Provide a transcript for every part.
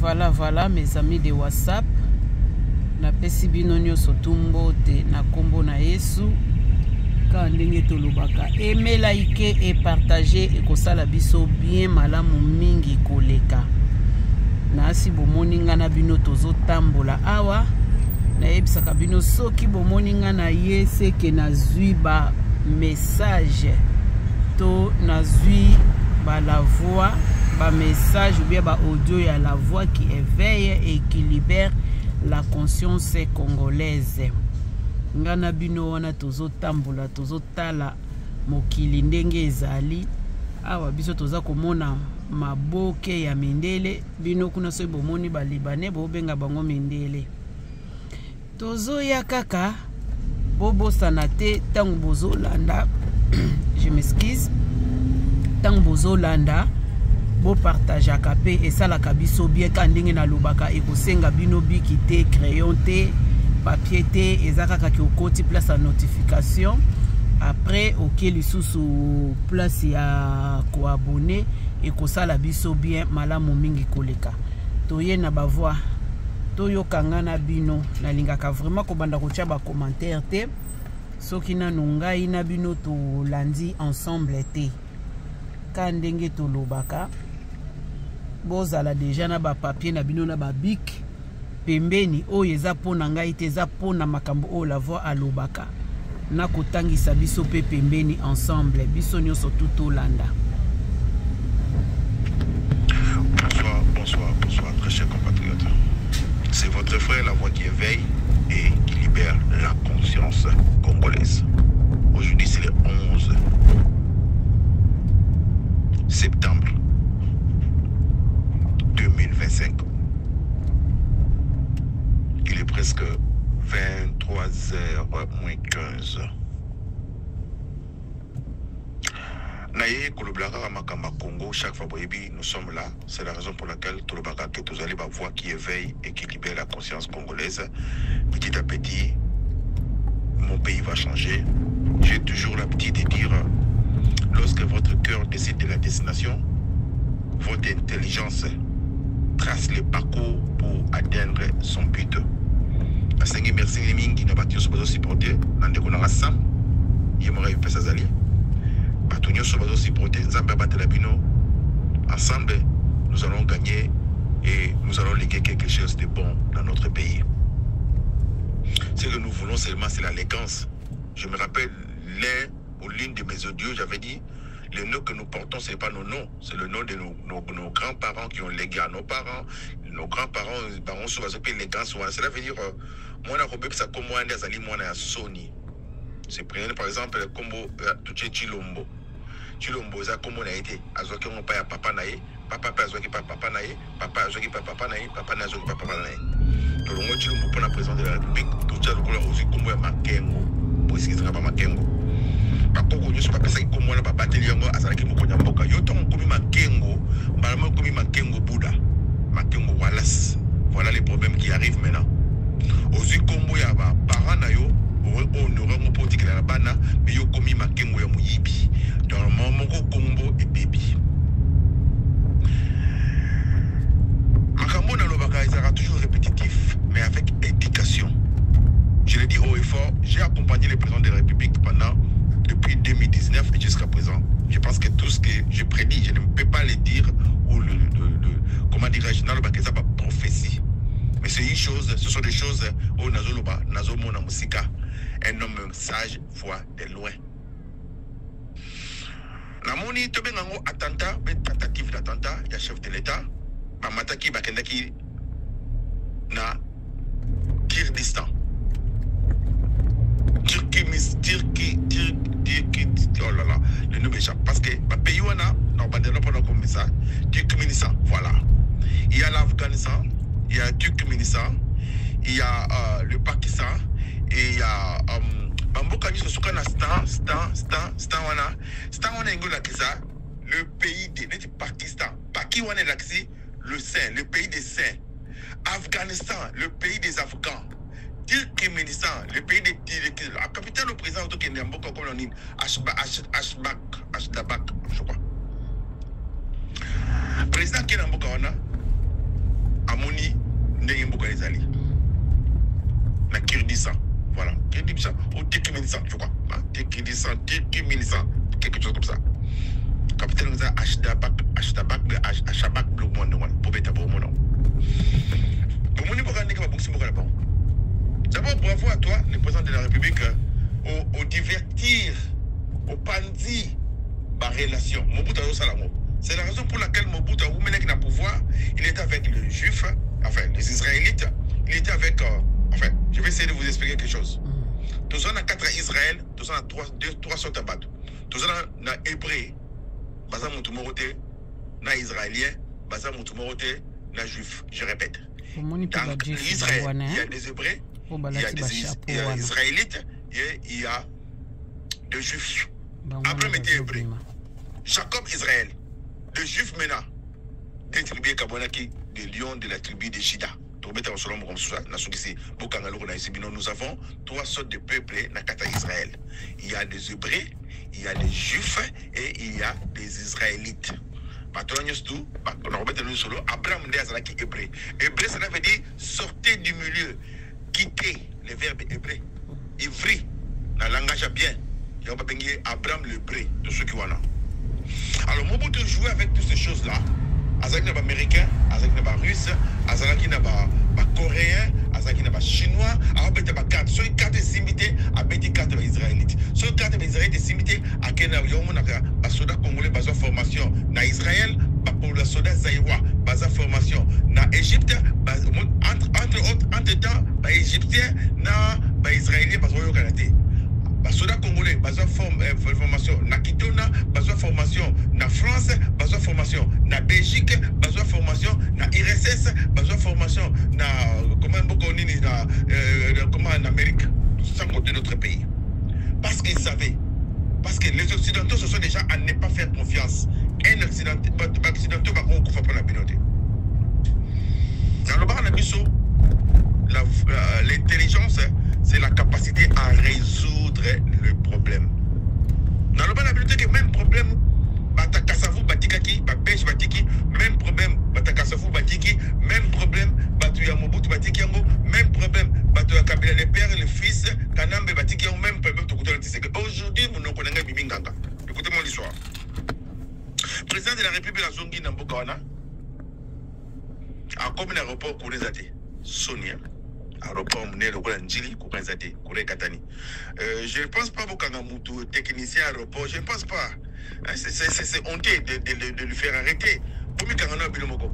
Voilà mes amis de WhatsApp. Na pesi bino nyonso tumbo te na kombo na Yesu. Ka ndenge tolobaka aimer, liker et partager et kosala biso bien malamu mingi koleka. Na asi bomoni nga na bino tozo tambola awa. Na yebisaka bino soki bomoni nga na ye seke nazwi ba message to nazwi ba la voix, ba message ou bien ba audio ya la voix qui éveille et qui libère la conscience congolaise. Ngana bino wana tozo tambola tozo tala mokili ndenge ezali awa biso toza komona maboke ya mindele bino kuna so bomoni ba libanais bo benga bango mindele tozo ya kaka bobo sanate tango bozo landa je m'excuse tango bozo landa bo partage akape et ça la kabiso bien kandenge na lobaka ekosenga bino biki te crayon te papier te ezaka ki okoti place à notification après ok lisusu place ya ko abonner et ko sala biso bien malamu mingi koleka toye na ba voix toyo kangana bino na lingaka vraiment ko banda ko tia ba commentaire te soki na nungai na bino to landi ensemble te kandenge to lobaka bozala déjà na ba papier na bino na ba bic pembeni oyo eza pona ngai te eza pona makambo o la voix alobaka na kotangisa biso pe pembeni ensemble biso nyonso tout Olanda. Bonsoir, très chers compatriotes. C'est votre frère, la voix qui éveille et qui libère la conscience congolaise. Aujourd'hui, c'est le 11 septembre 2025. Il est presque 23h moins 15. Naye Koloblaka Makamba Congo, chaque fois nous sommes là. C'est la raison pour laquelle Tolobaka que tous allez ma voix qui éveille et qui libère la conscience congolaise. Petit à petit, mon pays va changer. J'ai toujours l'habitude de dire, lorsque votre cœur décide de la destination, votre intelligence trace le parcours pour atteindre son but. Asengi merci mingi na batio sobazo supporter nandeko na sam yemora pesa zali batunyo sobazo supporter nzambe batela bino ensemble nous allons gagner et nous allons léguer quelque chose de bon dans notre pays. Ce que nous voulons seulement c'est l'élégance. Je me rappelle l'une de mes audios, j'avais dit le nom que nous portons, ce n'est pas nos noms, c'est le nom de nos grands-parents qui ont légué à nos parents. Nos grands-parents, baron souvent l'élégance. Cela veut dire, moi, ça comme moi, moi, Sony. C'est par exemple, comme Chilombo. Chilombo, ça comme on a été. Azoki, on paye papa naïe, papa azoki papa naïe, papa azoki papa naïe, papa azoki papa naïe. Donc, moi, Chilombo, pour la présidence de la République, tout ça, aussi comme moi, Makengo. Pour ce qui est pas Makengo. Bakoko nyuso bapesa ikomo na babateli yango azalaki mokonya mboka yo tongo komi makengo balamo komi makengo Bouddha makengo Wallace. Voilà les problèmes qui arrivent maintenant. Ozi kombo ya ba parents na yo honorer mo politique la bana mais yo komi makengo ya muyibi dans le moment ko kombo et baby makambo na lobaka ezara toujours répétitif mais avec éducation. Je le dis haut et fort, j'ai accompagné le président de la République depuis 2019 et jusqu'à présent. Je pense que tout ce que je prédis, je ne peux pas le dire ou comment dirais-je, dans le bac, ça pas prophétie. Mais c'est une chose, ce sont des choses où Nazoloba, Nazomona Musika, un homme sage voit de loin. Namoni tobengango attentat, tentative d'attentat, il y a chef de l'État, Mamataki Bakendaki na Kyrgyzstan. Turquie, oh là là, le nom échappe. Parce que le pays, on a, non, comme ça, Turkménistan, voilà. Il y a l'Afghanistan, il y a Turkménistan, il y a le Pakistan, et il y a le pays de Pakistan, le Saint, le pays des Saints, Afghanistan, le pays des Afghans. Turkménistan, le pays de la capitale au président qui est Mboka comme on dit Ashdabak, je crois. Président qui est Mboka amoni ndenge mboka ezali na Kurdistan. Voilà, Kurdistan ou Turkménistan, je crois. Kurdistan, Turkménistan, quelque chose comme ça. Capitaine nous a Ashabak, le monde, pour bêta pour mon nom. Pour mon niveau, d'abord, bravo à toi, le président de la République, au divertir, au pandi, ma relation. Mobutu a Salamo. C'est la raison pour laquelle Mobutu a mené le pouvoir. Il était avec les Juifs, enfin les Israélites. Il était avec, enfin, je vais essayer de vous expliquer quelque chose. Tous on a 4 Israël, tous on a 3 sortes de bateaux. Tous on a Hébreu, baza Moutoumoroté, na Israélien, baza Moutoumoroté, na Juif. Je répète. Dans Israël, il y a des Hébreux, il y a des Israélites, et il y a des Juifs. Abraham était Hébreu. Jacob, Israël. Des Juifs maintenant. Des tribus Kabonaki, des lions de la tribu de Juda. Nous avons 3 sortes de peuples dans Israël. Il y a des Hébreux, il y a des Juifs et il y a des Israélites. Abraham est hébreu. Hébreu, ça veut dire sortez du milieu, quittez le verbe hébreu. Ivri, dans le langage bien. Il y a Abraham l'hébreu, de ceux qui ont. Alors, Mobutu jouait avec toutes ces choses-là. Azaki n'a pas américain, Azaki n'a pas russe, Azaki n'a pas coréen, Azaki n'a pas chinois, Azaki n'a pas carte. Sur les cartes simité, Abeti carte israélite. Sur les cartes israélites simité, à Kenya, il y a un soldat congolais basé en formation na Israël, pour le soldat zaïrois basé en formation na Égypte, entre temps, Égyptien na Israélien basé au Canada. Soldat congolais, basé en formation na Kitona, basé en formation na France, basé en formation na Belgique, basé en formation na IRSS, basé en formation na comment en Amérique, sans compter notre pays. Parce qu'ils savaient, parce que les Occidentaux se sont déjà à ne pas faire confiance. Un Occidental va couper pour la communauté. Dans le bar l'intelligence, c'est la capacité à résoudre le problème. Dans le bas de la bibliothèque, même problème, Batakasavu Batikaki, Babej Batiki, même problème, Batakasavu Batiki, même problème, Batuya Mobutu Batikiango, même problème, Batuya Kabila le père et le fils, Kanambe Batikiango, même problème, aujourd'hui, nous ne connaissons pas Biminganga. Écoutez-moi l'histoire. Président de la République de Zongi Nambokawana, a comme un aéroport pour les athées, Sonia. Aéroport Mouné, le Njili, Koukanzate, Kouré Katani. Je ne pense pas au technicien aéroport, je ne pense pas. C'est honteux de lui faire arrêter. Pour Mikangano Bilomoko,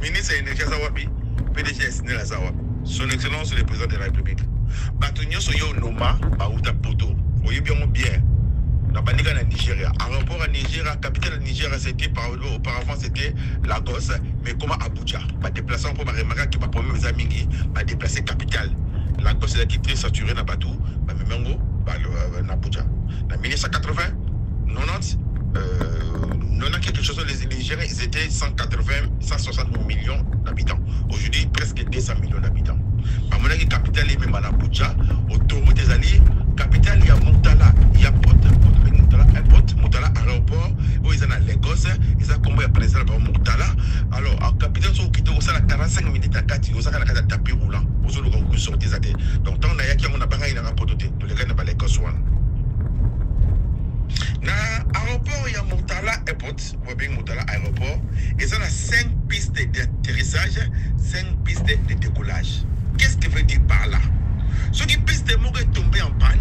ministre de l'Énergie Zawabi, PDG Snela Zawabi, son Excellence le président de la République. Batunyo Soyo Noma, Baouta Poto, voyez bien. Dans le Nigeria. Aéroport à Nigeria, capitale de Nigeria, c'était auparavant c'était Lagos, mais comment Abuja. Déplaçant pour ma remarque qui m'a promis aux amis, déplacer capitale. Lagos c'est là qui est très saturé dans Batou, mais Mengo, Abuja. En 1980, 90, quelque chose, les Nigériens, ils étaient 160 millions d'habitants. Aujourd'hui, presque 200 millions d'habitants. À mon avis, capitale est même à Abuja, autoroute des alliés, capitale, il y a Montala, il y a Montala aéroport, où ils sont à Lagos, ils ont comment ils présentent par Montala. Alors, en capitale, ils ont 45 minutes à 4, ils ont un tapis roulant, ils ont sorti des athées. Donc, tant qu'il y a qui ont appareil, ils ont rapporté, tous les gars n'ont pas les Lagos. Dans l'aéroport, il y a Montala Airport, Montala aéroport, ils ont 5 pistes d'atterrissage, 5 pistes de décollage. Qu'est-ce que veut dire par là? Ceux qui pistent de mort est tombé en panne,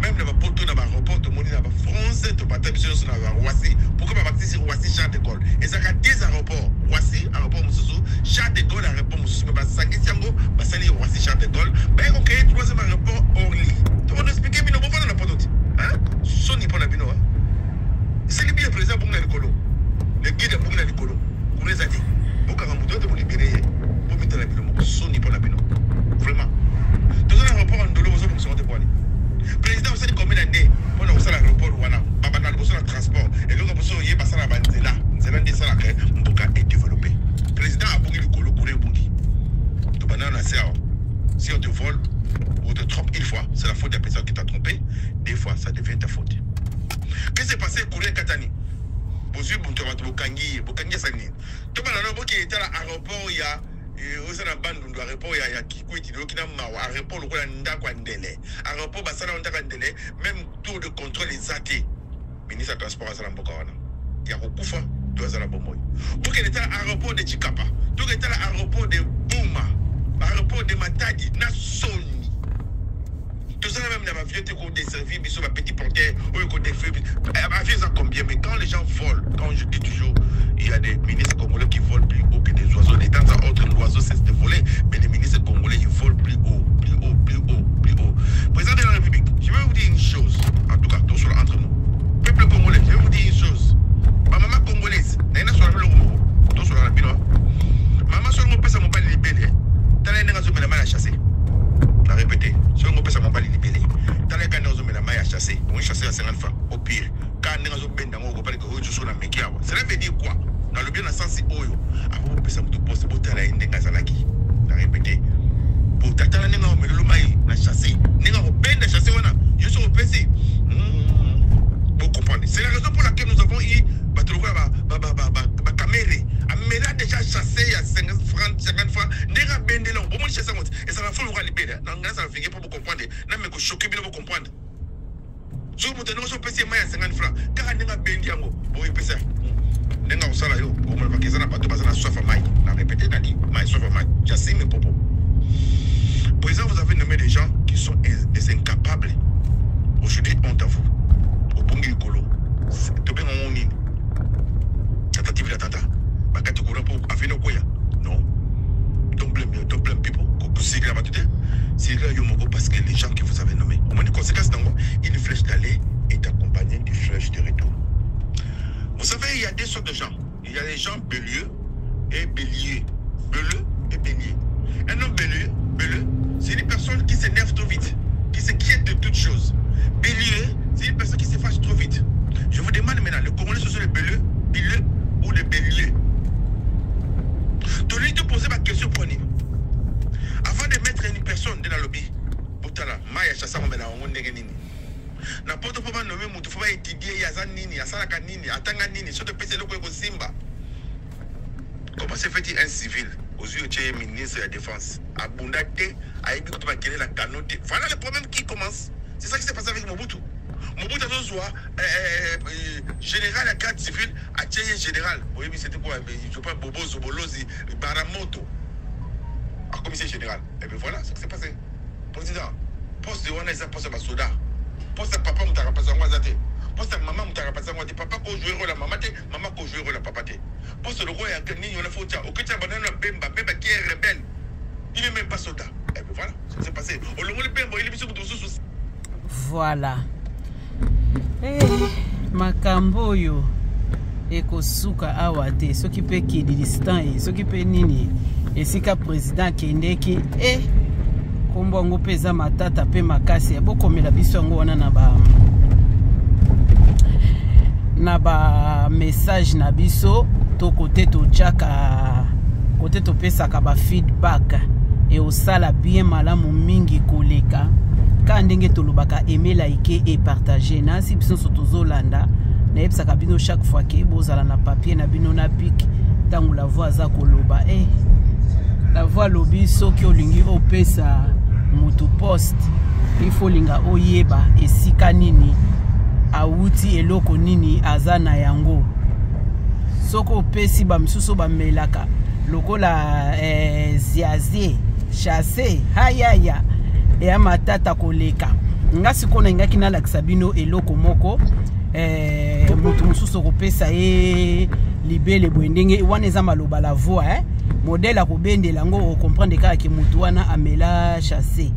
même dans l'aéroport, tout le monde est dans la France, tout le monde est dans la Roissy. Pourquoi pas partir sur Roissy, Charles de Gaulle? Et ça a 10 aéroports. Roissy, aéroport Moussou, Charles de Gaulle, aéroport Moussou, mais Sangisango, Bassali, Roissy, Charles de Gaulle. Ben, on crée 3e aéroport Orly. Tu vas nous expliquer, mais nous ne la porte. Hein? Sony pour la bino. C'est le président pour le colo. Le guide pour le colo. Pour les athées. Pour qu'on vous libérer. Pour mettre la bino. Sony pour la bino. Vraiment. Dans un aéroport en dolo, vous avez besoin de président, vous savez combien d'années pour le aéroport Rwanda, Babana, le transport, et le gars, il passe à la Banzela, Zéland de Salaka, Mboka est développé. Président a bougé le colo, Kouré Bungi. Tu banane à serre. Si on te vole ou te trompe une fois, c'est la faute de la personne qui t'a trompé. Des fois, ça devient ta faute. Qu'est-ce qui s'est passé Kouré Katani? Bozu Buntomato Bokangi, Bokangi Sani. Tu banane qui était à l'aéroport, il y oza na bandu ndo aéroport ya Kikwiti do kina mawa aéroport lokola ndako ndele aéroport basala ndako ndele même tour de contrôle ezate ministre de transport azala mboka wana ya kokufa to azala bomoy pour que l'état aéroport de Chikapa to que l'état aéroport de Bouma aéroport de Matadi na Soni tout ça même na avion te ko desservi biso ba petit porteur ou ko défait avion ça combien mais quand les gens volent quand je dis toujours il y a des ministres congolais qui volent plus haut que des oiseaux. De temps à autre, l'oiseau cesse de voler, mais les ministres congolais, ils volent plus haut, plus haut, plus haut, plus haut. Président de la République, je vais vous dire une chose, en tout cas, tout sur entre nous. Peuple congolais, je vais vous dire une chose. Ma maman congolaise, n'a sur le mot, tout sur la binois. Maman sur le mot, ça m'a pas libéré. T'as l'air de la chasser. La répéter. Sur le mot, ça m'a pas libéré. T'as l'air de la maille à chasser. On va chasser à 50 francs. Au pire, quand on a cela veut dire quoi? Dans le bien dans sens oyo apo pesa mutu poste botala ndenga zalaki la répéter pour tatala nenga o melolo mai na chasser nenga o benda chasser wana yo so pesi vous comprenez c'est la raison pour laquelle nous avons eu ba caméra amela déjà chassé à 50 francs nenga bendela on peut chasser monte et ça va faut le libérer dans ça va finir pour vous comprendre na me ko choquer bien vous comprendre so mutu no so pesi mai à 50 francs car nenga bendi yango bo pesa nenga osala yo o mo bakeza na bato bazana sofa mai na répéter na dit mai sofa mai j'assume mes propos. Président, vous avez nommé des gens qui sont des incapables. Aujourd'hui, honte à vous. Au Pongi Kolo, tu bien mon nid. Tentative d'attenta. Bakati Kolo pour Avino Koya. Non. Don't blame people. C'est là c'est là Yomoko parce que les gens que vous avez nommés. Au moins des conséquences dans moi, une flèche d'aller est accompagnée d'une flèche de retour. Vous savez, il y a deux sortes de gens. Il y a les gens bélieux et béliers. Beleux et béliers. Un homme beleux, c'est une personne qui s'énerve trop vite, qui s'inquiète de toutes choses. Bélier, c'est une personne qui se fâche trop vite. Je vous demande maintenant, les Congolais, ce sont les beleux ou les béliers? Tu te poser ma question pour nous. Avant de mettre une personne dans le lobby, Maya Chassa, n'importe comment nommer mon faut pas étudier Yazan Nini, Yasalaka Nini, Atanga Nini, sur le PC Loko Simba. Comment se fait-il un civil aux yeux du ministre de la Défense à Bundake, à Ibikou Bakele, la canotte? Voilà le problème qui commence. C'est ça qui s'est passé avec Mobutu. Mobutu a besoin général à cadre civil, à Tchéye général. Oui, mais c'était quoi? Je ne sais pas, Bobo, Zobolozi, Baramoto, à commissaire général. Et bien voilà ce qui s'est passé. Président, poste de Wana, poste de Basoda. Poste de papa, m'a rappelé à Zate. Poste de maman, m'a rappelé à papa, qu'on joue la maman, maman, qu'on joue la papa. Poste de roi, il y a un faute. Au Kétia, Bemba qui est rebelle. Il n'est même pas soldat. Et bien voilà ce qui s'est passé. Au long de Bemba, il est mis sur le sous. Voilà. Makambo yo ekosuka awate soki pe ki distant soki pe nini esika président kendeki kombo ngo peza matata pe makasi bokomela biso ngo wana na ba message na biso to côté to chaka côté to pesa ka ba feedback et osala bien malamu mingi koleka ka ndenge tolobaka aimer, liker et partager na si biso tozolanda na yebisa ka bino chaque fois que bozala na papier na bino na pic tangu la voix za koloba la voix lobi soki olingi opesa mutu post il faut linga oyeba esika nini awuti eloko nini azana yango soko opesi ba misuso ba melaka lokola ziazie chassé hayaya et matata koleka ngasi kona ngaki na lakisa bino eloko moko mutu mususu kopesa libele bwendenge wana eza maloba la voix modèle a kobende lango comprendre ka ke mutu wana amela chassé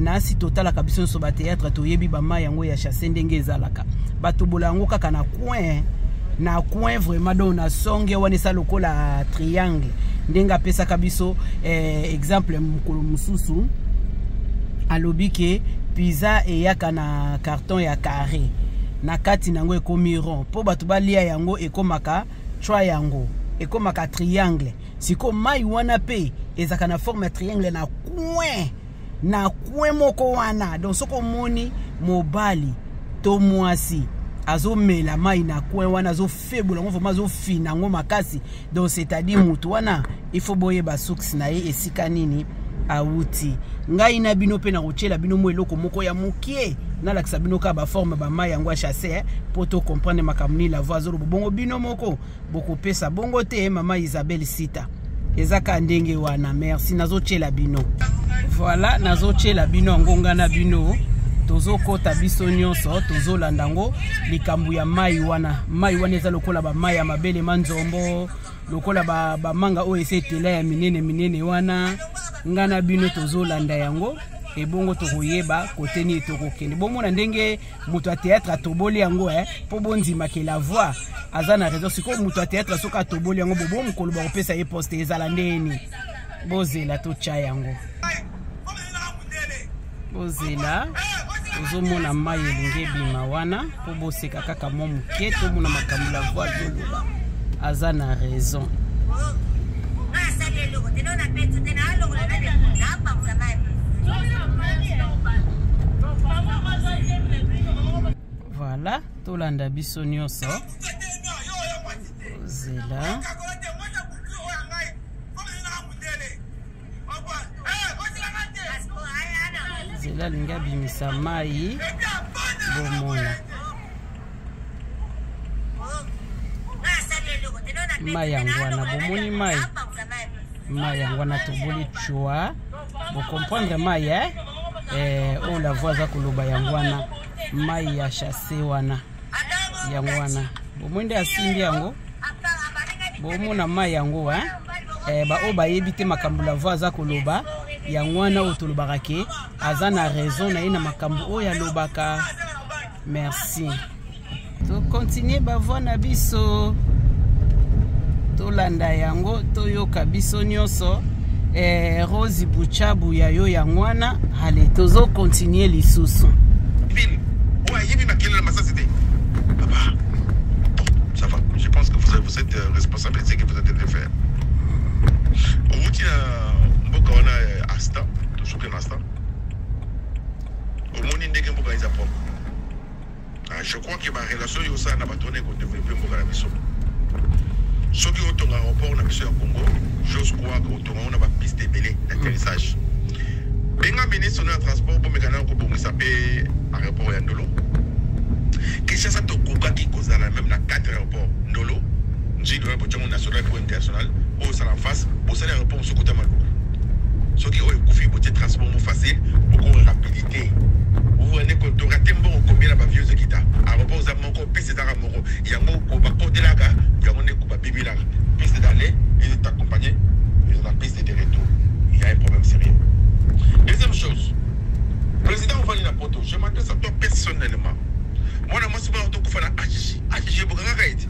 na si total ka biso so ba théâtre to yebi ba ma yango ya chassé ndenge ezalaka bato bolango kaka na coin vraiment donc na songe wana sa lokola triangle ndenga pesa ka biso exemple mukolo mususu alobi ke pizza eyaka na carton ya carré na kati nango ekomi rond po bato balia yango ekomaka triangle ekomaka triangle siko mai wana pe ezaka na forme ya triangle na coin moko wana donc soko moni mobali to mwasi azo mela mai na coin wana azo faible ngo vraiment azo fina ngo makasi donc c'est-à-dire mutu wana il faut boye ba source na ye esika nini awuti ngai na bino pe na rochela bino mo eloko moko ya mukie na la bino ka ba forme ba mai yango chasser pour to comprendre makamuni la voix zolo bongo bino moko boko pesa bongo te mama Isabelle Sita ezaka ndenge wana merci nazo chela bino voilà nazo chela bino ngonga na bino tozo kota biso nyonso tozo landango likambu ya mai wana eza lokola ba mai ya mabele manzombo lokola ba manga o esetela ya minene wana ngana bino tozo landa yango ebongo tokoyeba kote ni tokokende bomona ndenge mutu a théâtre atoboli yango po bonzima ke la voix azana raison siko mutu a théâtre soka atoboli yango bobo mukolo ba kopesa ye poste ezala ndeni bozela to cha yango bozela tozomona mai elingi bima wana po boseka kaka mo muke tomona makambo la voix zoloba aza na raison voilà tolanda biso nyonso zela zela linga bimisa mai bomona mai yangwana bomoni mai yangwana toboli chua bo comprendre mai on la voix za koloba yangwana mai ya chasse wana yangwana bomwende asimbi yango bomona mai yango ba o bayebi te makambo la voix za koloba yangwana otolobaka ke aza na raison na ina makambo o ya lobaka merci to continuer ba voix na biso tolanda yango toyoka biso nyonso Rose Buchabu ya yo yangwana allez tozo continuer lisusu ça va, je pense que vous avez cette responsabilité que vous êtes de faire. Au bout de Asta, toujours que Asta, au monde indégué beaucoup les apports. Je crois que ma relation est aussi à n'abattonner qu'on développe beaucoup la mission. Ceux qui ont un aéroport dans la mission au Congo, j'ose croire qu'on a une piste de belé d'atterrissage. Benga ministre de transport pour me gagner au Congo, il s'appelle aéroport Yandolo. Qu'est-ce que ça te coûte qui cause la même dans 4 aéroports Ndolo, j'ai le aéroport national ou international, ou ça en face, ou ça l'aéroport sur côté Malou. Ceux qui ont un côté transport facile, beaucoup de rapidité. Vous voyez qu'on te rate un bon combien la vieux qui t'a. Aéroport ça manque piste d'aramoro. Il y a un mot qu'on va côté là, il y a un mot qu'on va bibi là. Piste d'aller, et de t'accompagner, et la piste de retour. Il y a un problème sérieux. Deuxième chose, président Ouvali Napoto, je m'adresse à toi personnellement. Moi, je suis venu à faire AGG pour arrêter.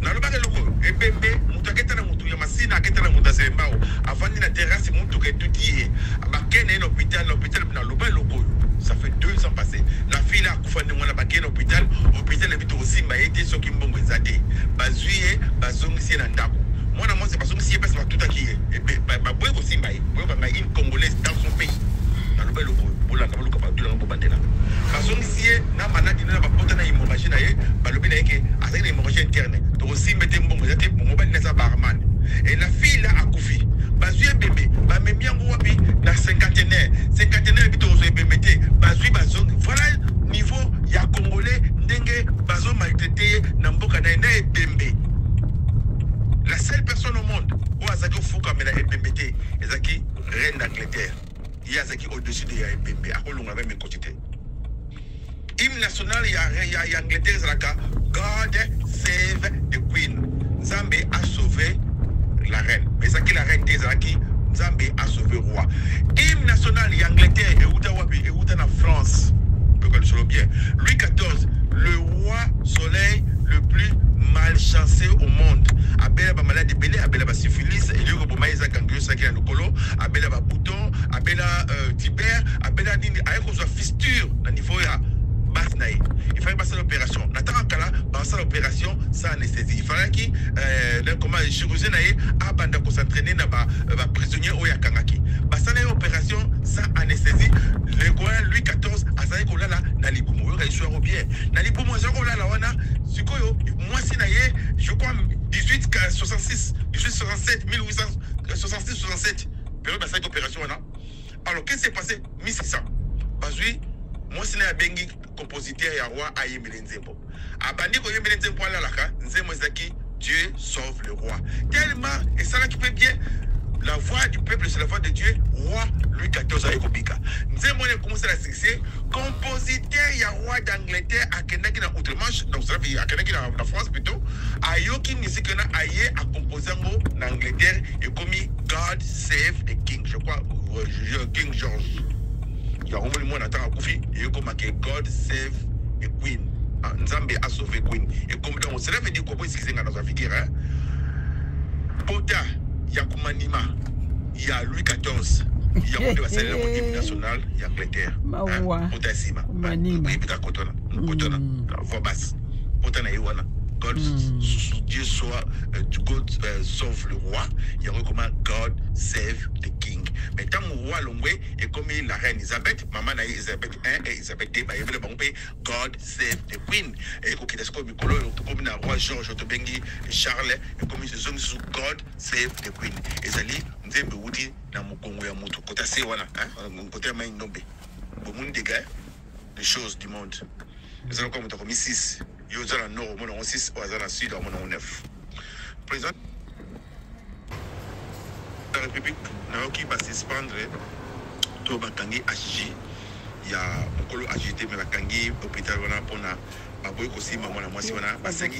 Dans le bagage local, et bébé, mutu aketana mutu ya masina aketana mutu asembao. Avant de la terrasse, mutu qui étudié. Bakene un hôpital dans le bagage local. Ça fait 2 ans passés. La fille a coupé de moi la bakene hôpital habite aussi m'a été ce qui m'ont exaté. Bazuye, bazong ici dans Ndako. Moi, c'est parce que si je passe par tout à qui est. Et bien, ma boy aussi m'a une Congolaise dans son pays. Dans le bagage local. Pour la Cameroun, pour la Cameroun. Parce que si na malade na ba porter na hémorragie na ye ba lobi na yeke avec l'hémorragie interne to aussi mettre mbongo za te mobile na sa barman et la fille là a koufi bazui bébé ba memi yango wapi na cinquantenaire bito zo bemete bazui bazong voilà niveau ya congolais ndenge bazo maltraité na mboka na ebembe la seule personne au monde où azaki fuka mena ebemete ezaki reine d'Angleterre il y a zaki au-dessus de ya ebembe akolonga même quantité. Hymne national, il y a Angleterre, God save the Queen. Zambé a sauvé la reine. Mais ça qui la reine Tezaki, Zambé a sauvé le roi. Hymne national, il y a Angleterre et Outawapi et Outana France. Peut qu'on le bien. Louis XIV, le roi soleil le plus malchanceux au monde. Abela ba maladie belé, abela ba syphilis, et lui ko maïza ganglion ça qui est le colo, abela ba bouton, abela tibère, abela nini, ayeko zo fistule na niveau ya. Il fallait passer l'opération. Nathan Kala, passer l'opération sans anesthésie. Il fallait qu'il, comment, chirurgien a s'entraîner dans les prisonniers au Yakangaki. basana opération sans anesthésie le quoi Louis XIV azali ko lala na libumu yo ka soir bien na libumu azali ko lala wana sikoyo moi si na ye je crois 1867 1867 période basana opération wana. Alors qu'est-ce qui s'est passé 1600 bazui moi si na bengi compositeur ya roi ayembele nzembo abandi ko yembele nzembo ala laka nzembo zaki Dieu sauve le roi. Tellement, et ça là qui peut bien, la voix du peuple, c'est la voix de Dieu, roi Louis XIV à Ekobika. Nous avons commencé à succès, compositeur, il y a roi d'Angleterre, à Kenaki dans Outre-Manche, donc ça veut dire à Kenaki dans France plutôt, à Yoki Nisiki a aillé à composer un mot d'Angleterre et commis God Save the King, je crois, King George. Il y a un moment où on attend à Koufi, et il a dit God Save the Queen. Nzambe a sauvé Queen. Et comme donc, cela veut dire quoi ici dans la figure, hein? Pota, il y a Koumanima, il y a Louis XIV, il y a le salaire au hymne national, il y a Angleterre. Pota Sima, Manima, Kotona, la voix basse. Pota na Iwana. Dieu soit, God sauve le roi. Il y a recommandé God save the king. Mais tant que le roi Longwe est comme la reine Elisabeth, maman na Elisabeth I et Elisabeth II, il y a God save the queen. Et quand il est comme le roi George Otobengi Charles, et comme ils sont sous God save the queen. Et Zali, nous avons dit dans mon Congo ya moto. Côté c'est voilà, côté main nombe. Au monde des gars, les choses du monde. Nous allons comme 6. Yo zala nord, mon on 6, ou zala sud, mon on 9. Président de la République, qui va suspendre tout le Kangi HG. Il y a un colo agité, mais la Kangi, hôpital, on a pour la boy aussi, maman, la moitié, on a passé $2,000.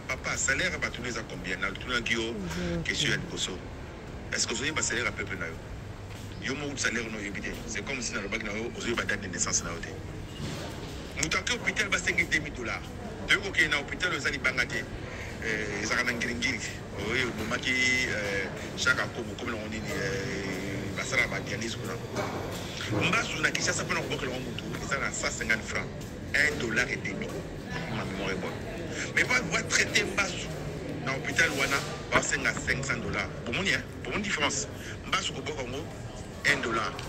Papa, salaire, va tourner à combien? Dans tout le monde, question à Nicoso. Est-ce que vous avez un salaire à peu près? Yo mon salaire, c'est comme si dans le bac, vous avez une date de naissance. Nous avons un hôpital qui a $2,000. Deux fois qu'il y a un hôpital, ils ont bangate. Ils ont un gringing. Oui, nous avons chaque fois comme on dit, ça va dialyse. Nous avons un qui s'appelle un peu ils ont 150 francs. $1,5. Ma mémoire est bonne. Mais pas voir traiter Mbassou dans l'hôpital Wana, passer à $500. Pour mon différence, Mbassou au Congo, $1.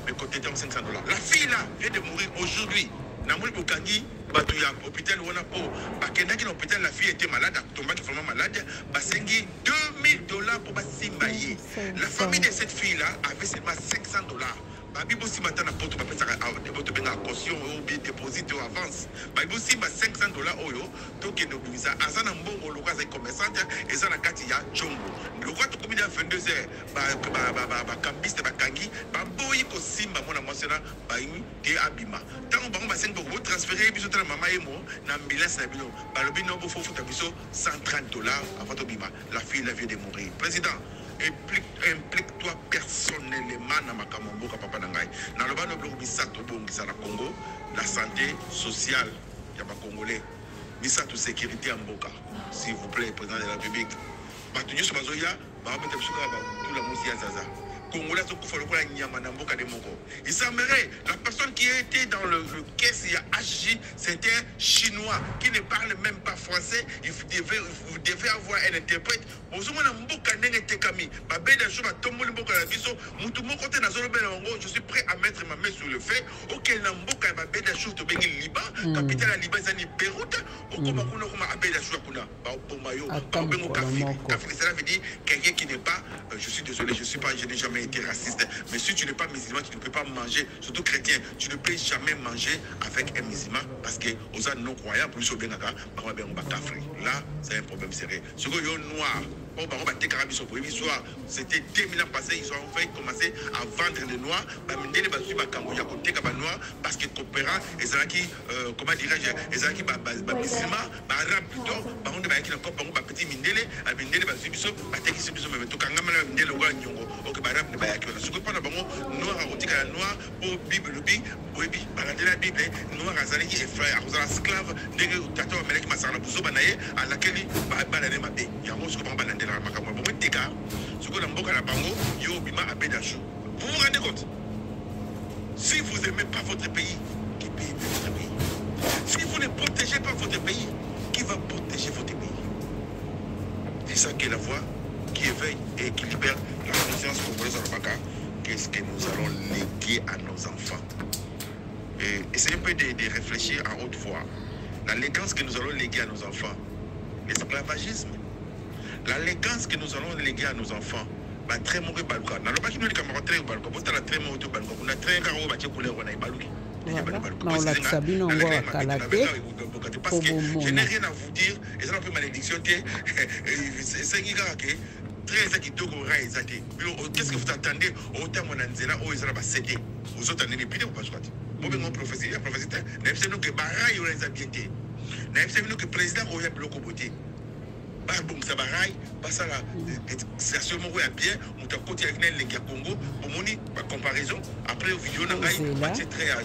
Mais côté de $500. La fille là vient de mourir aujourd'hui. Namuli Bokangi, Batouya, hôpital Wanapo, Bakendaki, l'hôpital, la fille était malade, Tomba qui est vraiment malade, Basengi, $2,000 pour Basimbaye. La famille de cette fille-là avait seulement $500. Babibo si matin na poto ba pesa poto benga caution ou bien déposit ou avance. Babibo si ba $500 oyo to ke no biza azana mbongo loka za commerçante ezana kati ya chombo. Lokwa to komida 22h ba kambiste ba kangi ba boyi ko simba mona mwasena ba imi te abima. Tango bango ba sengo bo transférer biso tala mama yemo na ambulance na bilo. Ba lobi no bo fofu ta biso $130 avant to bima. La fille vient de mourir. Président implique-toi personnellement dans ma kamomboka papa nangai. Dans le bas de l'obissato bongisa la Congo, la santé sociale y a pas congolais. Misato sécurité en boka. S'il vous plaît, président de la République. Batunyo sobazoya, ba mettre sur tout la mousia zaza. Congolais il semblerait la personne qui a été dans le caisse il y a HJ, c'était un chinois qui ne parle même pas français. Vous devez avoir un interprète. Je suis prêt à mettre ma main sur le fait. Ok, capitale Liban, Beyrouth. Cela veut dire quelqu'un qui n'est pas, je suis désolé, je n'ai jamais été raciste, mais si tu n'es pas musulman, tu ne peux pas manger, surtout chrétien, tu ne peux jamais manger avec un musulman parce que aux non-croyants, plus au Benaka, là, c'est un problème sérieux. Ce que les noirs, c'était 2000 ans passés, ils ont fait commencer à vendre les noirs, parce que coopérant, comment dirais-je, les musulmans, arabes plutôt, petit mindele, mindele, ce que pendant noir à noir, au Bible, la Bible, noir à Zaleki et frère, aux esclaves, des tatouages américains, à laquelle il y a un mot que ce que l'on a bango, yo bima abedachou. Vous vous rendez compte? Si vous n'aimez pas votre pays, qui paye votre pays? Si vous ne protégez pas votre pays, qui va protéger votre pays? C'est ça qui est la voix qui éveille et qui libère la conscience congolaise à Baka. qu'est-ce que nous allons léguer à nos enfants. Et essayez un peu de réfléchir à haute voix. L'allégance que nous allons léguer à nos enfants, l'esclavagisme, l'allégance que nous allons léguer à nos enfants, bah très mauvais baluka. Dans le bas qui nous dit qu'on va très baluka, pour la très mauvais baluka, on a très rare au bâti couleur on a baluki. Parce que je n'ai rien à vous dire, et ça un peu malédiction, c'est qui très kitoko raizate. Qu'est-ce que vous entendez au temps on anzela au ezala ba cédé. Vous entendez les vidéos pas soit. Moi ben mon professeur, n'aime nous que baraille ou les habités. N'aime nous que président au ya bloco beauté. Bah bon ça baraille, pas ça là. C'est sûrement bien, on t'a côté avec les Congo, pour moni comparaison après au vidéo na ngai, ba très ya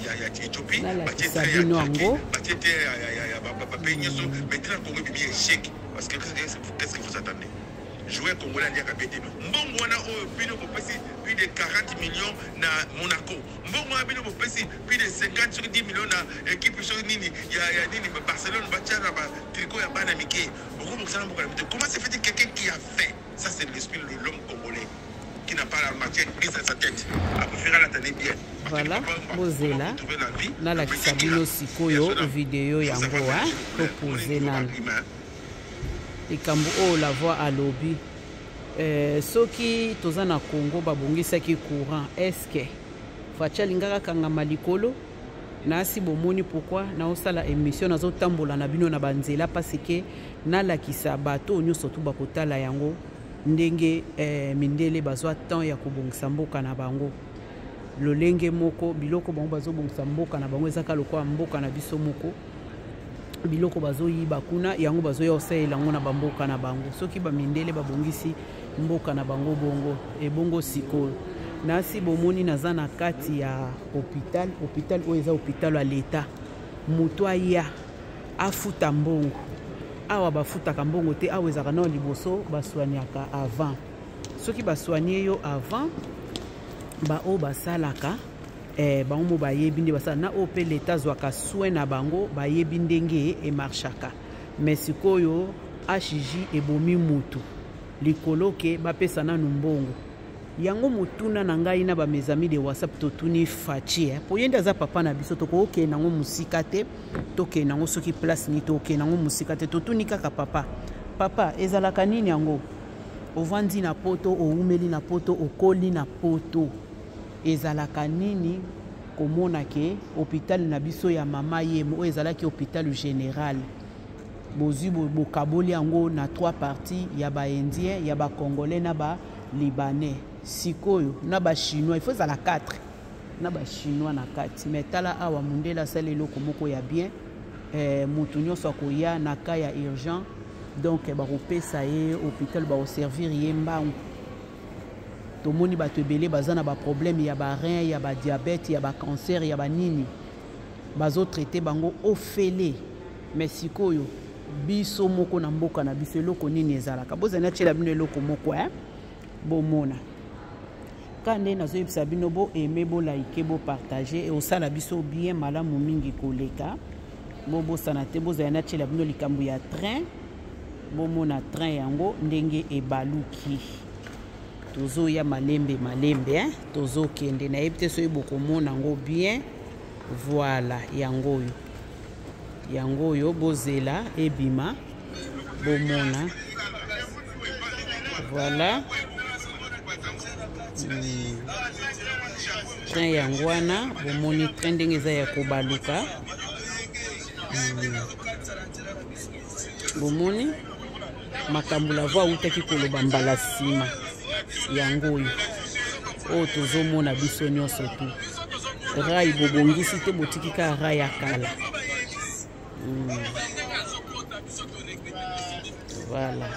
Éthiopie, ba très ya Congo, ba très ya pays nyoso, maintenant Congo bien échec parce que qu'est-ce que vous attendez? Jouer Congolais à Diakabete. Mbongo na o bino popesi plus de 40 millions na Monaco. Mbongo na bino popesi plus de 50 sur 10 millions na équipe sur nini ya nini Barcelone bachara ba tricot ya bana mike. Comment se fait-il quelqu'un qui a fait ça? C'est l'esprit de l'homme congolais qui n'a pas la matière prise à sa tête. A préféré l'attendre bien. Voilà, Bozela na la kisabino sikoyo video yango wa proposer nan ikambo o la voix à lobby soki toza na Congo babongisaki courant est-ce que facha lingaka kanga malikolo na si bomoni pourquoi na osala émission nazo tambola na bino na banzela parce que na la kisa bato nyo surtout bakotala yango ndenge mindele bazwa temps ya kobongisa mboka na bango lolenge moko biloko bango bazo bongisa mboka na bango ezaka lokwa mboka na biso moko biloko bazoyiba kuna yango bazoya osala yango na bamboka na bango soki bamindele babongisi mboka na bango bongo ebongo sikoyo nasi bomoni naza na kati ya hôpital oyo eza hôpital ya leta moto aya afuta mbongo awa bafutaka mbongo te awa ezaka na liboso baswaniaka avant soki baswani yo avant bao basalaka bango bayebi nde basala na ope leta zwaka soin na bango bayebi ndenge emarchaka mais sikoyo HJ ebomi mutu likolo ke bapesa nanu mbongo yango mutuna na ngai na mes amis de WhatsApp totuni fachi po yenda za papa na biso toko oke nango musika te toke nango soki place ni toke nango musika te totuni kaka papa ezalaka nini yango ovandi na poto oumeli na poto okoli na poto ezalaka nini komona ke hôpital na biso ya mama yemo ezalaki hôpital général bozu bokaboli yango na 3 parties ya ba indien ya ba congolais na ba libanais sikoyo na ba chinois il faut ça la 4 na ba chinois na kati metala awa mundela sale loko moko ya bien mutu nyonso akoya na ka ya urgent donc ba kopesa ye hôpital ba servir ye mbangu tomoni bato ebele baza na ba problème ya ba rein ya ba diabète ya ba cancer ya ba nini bazo traiter bango ofele mais sikoyo biso moko na mboka na biso eloko nini ezalaka bozana tshela bino eloko moko bomona kande nazoyebisa bino bo aimer bo like bo partager et osala biso bien malamu mingi koleka bobosana te bozana tshela bino likambo ya train bomona train yango ndenge ebaluki tozo ya malembe tozo kende na yebite so bokomona ngo bien voilà yango yo bozela ebima bomona voilà train yango wana bomoni train ndenge eza ya kobaluka bomoni makambo la voix utaki koloba mbala sima yango oyo tozomona biso nyonso tu rai bobongisi te botiki ka rai ya kala voilà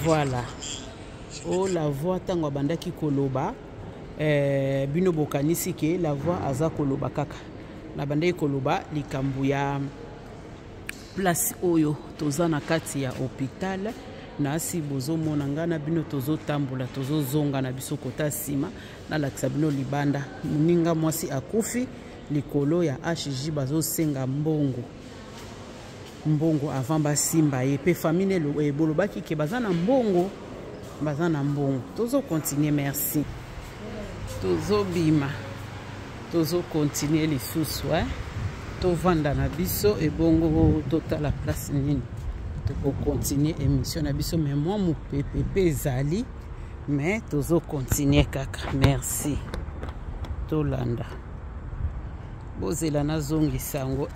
Voilà. Oh, la voix tango bandaki koloba. Bino bokanisi ke la voix aza koloba kaka. Na bandaki koloba likambu ya place oyo toza na kati ya hôpital. Na si bozo monanga na bino tozo tambola tozo zonga na biso kota sima na lakisa bino libanda. Muninga mwasi akufi likolo ya HJ bazo senga mbongo. Mbongo avant basimba ye pe famille le bolobaki ke bazana mbongo tozo continuer merci tozo bima tozo continuer les sous to vanda na biso e bongo tota la place nini to continuer émission na biso mais moi mo pepe zali mais tozo continuer kaka merci to landa bozela na zongi sango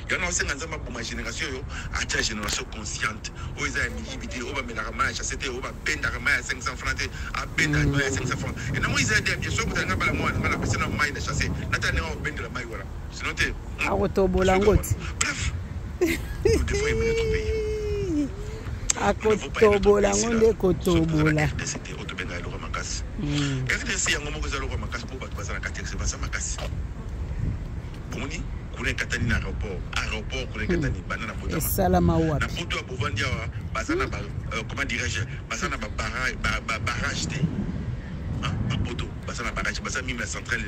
Il y a une génération qui est une génération consciente. Où ils ont mis vidéo, on va mettre la main, c'était on va peindre la main à 500 francs, à peindre la main à 500 francs. Et non, ils ont dit bien sûr que tu n'as pas la main, on a passé la main de chasser. Nathalie on peindre la main voilà. Sinon tu. Ah otobolangot. Bref. Nous devons aimer notre pays. A kotobolangonde kotobola. C'était autobena à l'euro makas. RDC a un moment que ça l'euro makas pour battre la carte c'est pas ça makas. Comment dit? Kule katani na aéroport kule katani banana potama salama wapi na poto abovandia bazana ba comment dirais-je bazana ba barrage te ba poto bazana barrage bazana mime centrale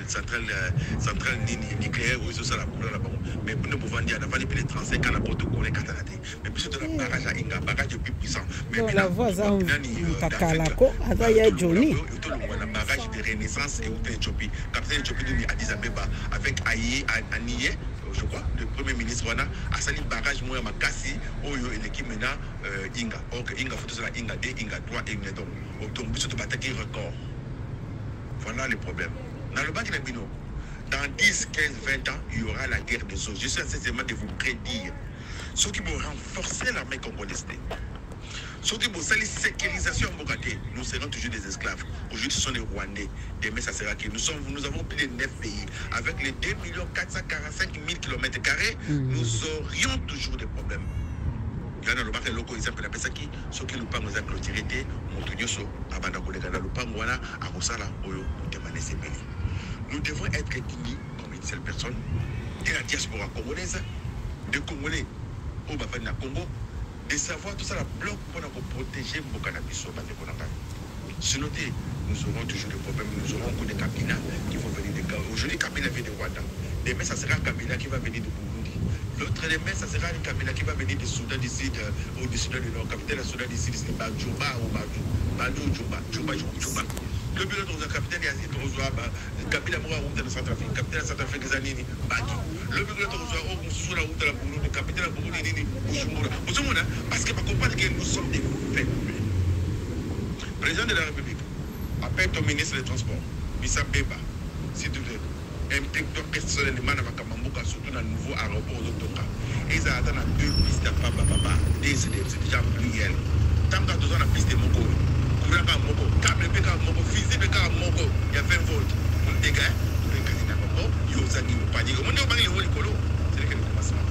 nucléaire ou ça la couleur là-bas mais pour nous bovandia na vali plus 35 ans na poto kule katana te mais plus de la barrage à Inga barrage plus puissant mais la voix za takalako azaya Johnny la barrage de renaissance et Éthiopie capitaine Éthiopie de Addis Abeba avec Aye Aniye je crois, le premier ministre Wana a sali barrage moya makasi oyo l'équipe maintenant Inga. Donc Inga faut ça Inga 2, Inga 3 et Inga donc biso to bataki record. Voilà le problème. Dans le bac de Bino, dans 10, 15, 20 ans, il y aura la guerre des eaux. Je suis sincèrement de vous prédire. Ceux qui vont renforcer l'armée congolaise. Ceux qui vont salir sécurisation nous serons toujours des esclaves. Aujourd'hui, ce sont les Rwandais. Demain, ça sera que nous avons plus de 9 pays. Avec les 2 445 000 km², nous aurions toujours des problèmes. Il y a un locaux, ils appellent ça qui, ceux qui nous parlent, nous appellent tiré, Montonioso, Abanda Kolega, le Pangwana, Arosala, Oyo, Temane Sebeli. Nous devons être unis comme une seule personne, de la diaspora congolaise, de Congolais au Bafana Congo, de savoir tout ça, la bloc pour protéger le cannabis. Sinon, nous aurons toujours des problèmes. Nous aurons des Kabila qui vont venir de Gao. Aujourd'hui, Kabila vient de Rwanda. Demain, ça sera Kabila qui va venir de Burundi. L'autre demain, ça sera Kabila qui va venir du Soudan du Sud ou du Soudan du Nord. Capitaine du Soudan du Sud, c'est Badjouba ou Badjouba. Le bureau de la capitaine Yazid reçoit Kabila Moura route de la Centrafrique. Capitaine de la Centrafrique, Zanini, Baki. Le bureau de la sur la route de la Burundi. Capitaine de la Burundi, Bujumbura. Parce que pour comprendre que nous sommes des faibles. Président de la République, appelle ton ministre des Transports, Bissa Beba, s'il te plaît, implique-toi personnellement dans Kamambuka, surtout dans le nouveau aéroport aux autres cas. Ils attendent 2 pistes à papa, c'est déjà pluriel. Tant que tu as la piste de Moko, couvrir à Moko, câble PK Moko, fusil PK Moko, il y a 20 volts. Pour le dégât, pour le casino Moko, il y a aussi un panier. Comment on dit le colo? C'est le commencement.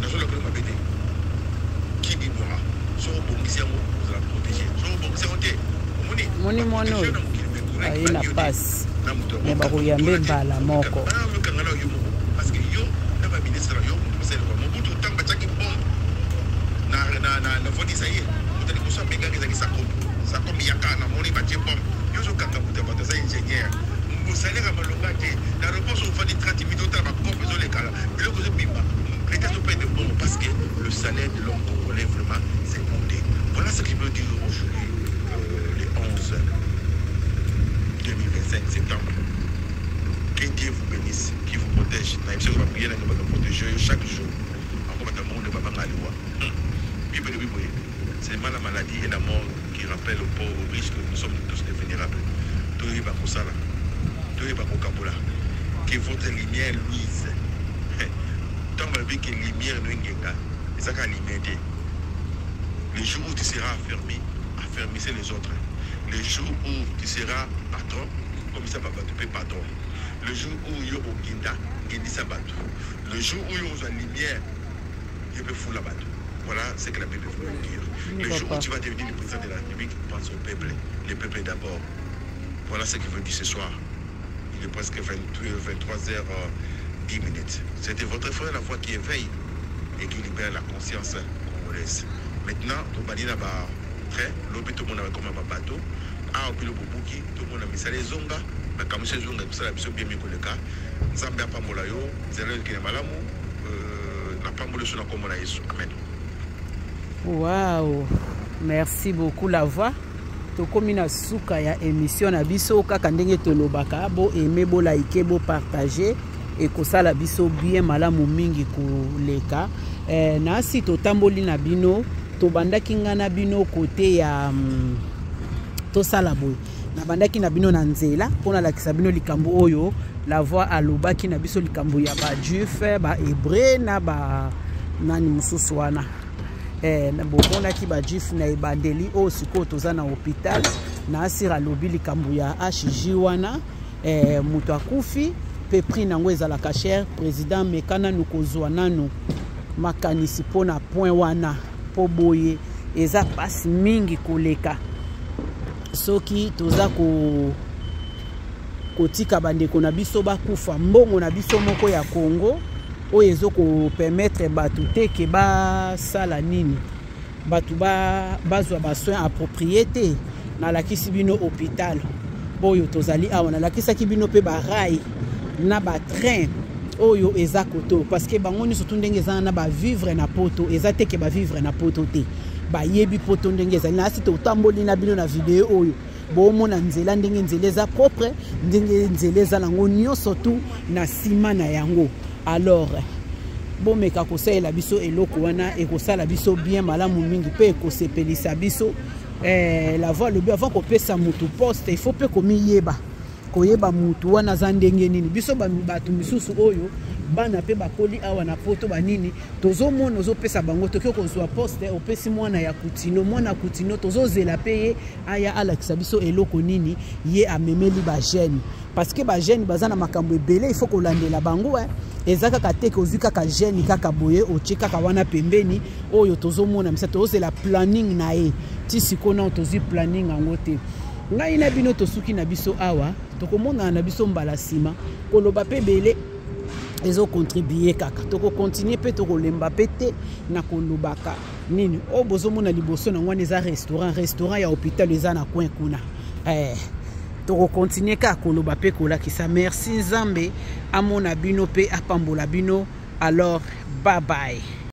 Dans le cas de qui dit moi, sur le bon ici, vous allez protéger. Sur le bon ici, Moni mono aina passe mais bakuyambe bala moko parce que yo na ba ministre yo conseil ko mobutu tamba chaki bom na fodi saye utali kusa benga ngeza sa ko miyaka na moni ba bom yo zo kaka buta ba sa ingénieur vous salez à malongate la réponse au fadi 30 minutes ba ko bezo le kala bilo ko zo bimba l'état se paye de bon parce que le salaire de l'homme protéger chaque jour. C'est la maladie et la mort qui rappellent aux pauvres, aux riches que nous sommes tous des vénérables. Tout est pas ça là. Tout est pas Kabula. Que votre lumière luise. Tant que la lumière nous est et ça qu'à limiter. Le jour où tu seras affermissez les autres. Le jour où tu seras patron, comme ça va tu peux patron. Le jour où il y aura Ginda, Gindi Sabato. Le jour où il y aura la lumière, il peut foutre la bateau. Voilà ce que la Bible veut dire. Le jour où tu vas devenir le président de la République, pense au peuple. Le peuple d'abord. Voilà ce qu'il veut dire ce soir. Il est presque 23h10. C'était votre frère la foi qui éveille et qui libère la conscience congolaise. Maintenant, tout le monde a très, tout le monde a comme un bateau. Ah, puis le bobuki, tout le monde a mis ça les zonga. Mais comme ces zonga, tout ça, c'est bien mieux que le cas. Zambia pas molayo, zéro qui est malamu, n'a pas moulé sur la commune à Yesu. Amen. Wow, merci beaucoup la voix. Tokomi na suka ya émission na biso kaka ndenge tolobaka bo aimer bo liker bo partager et kosala biso bien malamu mingi koleka na si totamboli na bino tobandaki ngana bino côté ya tosala boy na bandaki na bino na nzela pona lakisa bino likambo oyo la voix alobaki na biso likambo ya ba juif ba hébreu na ba nani mususu wana na bomonaki ba juif na ebandeli o siko toza na hôpital na asira lobi likambo ya HJ wana mutu akufi pe prix nango ezalaka cher président mekana nukozwa nanu makanisi pona point wana po boye eza pasi mingi koleka soki toza kotika bandeko na biso bakufa mbongo na biso moko ya Congo oyo ezoko permettre batu te ke basala nini batu bazwa ba soins appropriés te na lakisi bino hôpital oyo tozali awa na lakisaki bino pe ba rail na ba train oyo eza koto parce que bango nyonso tu ndenge eza na ba vivre na poto eza te ke ba vivre na poto te ba yebi poto ndenge ezali na si totamboli na bino na video oyo bomona nzela ndenge nzela eza propre ndenge nzela eza nango nyonso tu na sima na yango. Alors bomeka kosalela biso eloko wana ekosala biso bien malamu mingi pe ekosepelisa biso la voix le bien avant kopesa mutu poste il faut pe komiyeba koyeba mutu wana za ndenge nini biso batu misusu oyo bana pe bakoli awa na poto banini tozomona ozopesa bango toki kozwa poste opesi mwana ya kutino tozozela pe ye aya alakisa biso eloko nini ye amemeli ba jeune parce que ba jeune bazana makambo ebele il faut kolandela bango ezaka kateke ozwi kaka jeune kaka boye otie kaka wana pembeni oyo tozomona misa tozela planning na ye ti sikona tozwi planning yango te ngai na bino tosuki na biso awa tokomona na biso mbala sima koloba pe bele ezo contribuer kaka toko continuer pe toko lemba pe te na kolobaka nini o bozomona liboso na ngwana eza restaurant ya hôpital eza na coin kuna toko continuer ka koloba pe kolakisa merci Nzambe amona bino pe apambola bino alors bye bye.